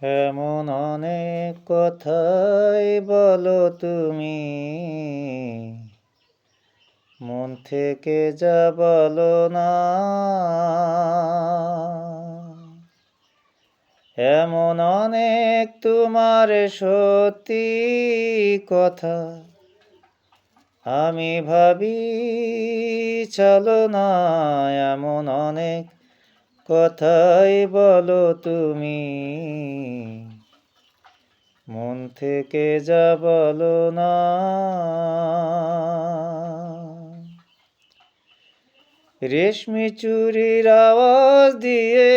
এমন অনেক কথাই বলো তুমি, মন থেকে যা বলো না। এমন অনেক তোমার সত্যি কথা আমি ভাবি চলো না। এমন অনেক কথাই বলো তুমি, মন থেকে যা বলো না। রেশমি চুরির আওয়াজ দিয়ে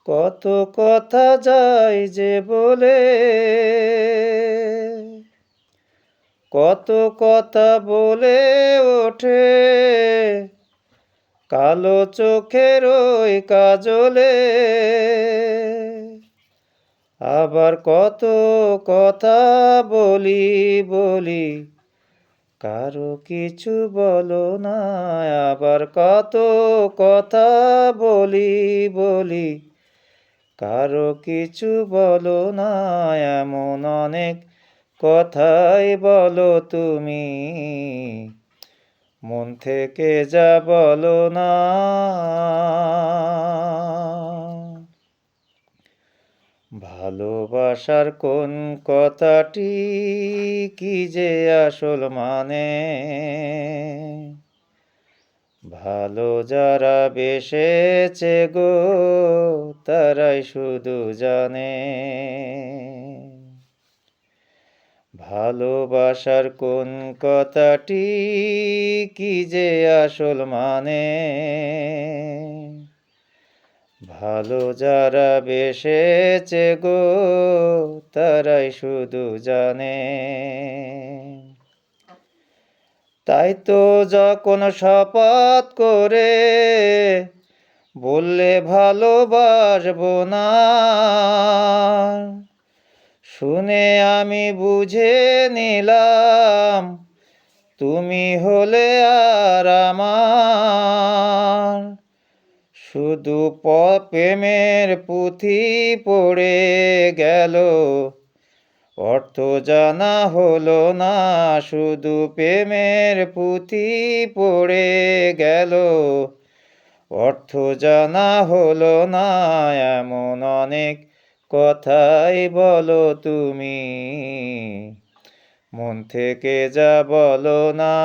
কত কথা যায় যে বলে, কত কথা বলে ওঠে কালো চোখের ওই কাজলে। আবার কত কথা বলি বলি কারো কিছু বলো না। আবার কত কথা বলি বলি কারো কিছু বলো না। এমন অনেক কথাই বলো তুমি, মন থেকে যা বলো না। ভালোবাসার কোন কথাটি কি যে আসল মানে, ভালো যারা বেসেছে গো তারাই শুধু জানে। ভালোবাসার কোন কথাটি কি যে আসল মানে, ভালো যারা বেসেছে গো তারাই শুধু জানে। তাই তো যখন শপথ করে বললে ভালোবাসবো না, শুনে আমি বুঝে নিলাম তুমি হলে আর আমার। শুধু প্রেমের পুঁথি পড়ে গেল, অর্থ জানা হলো না। শুধু প্রেমের পুঁথি পড়ে গেল, অর্থ জানা হলো না। এমন অনেক কথাই বলো তুমি, মন থেকে যা বলো না।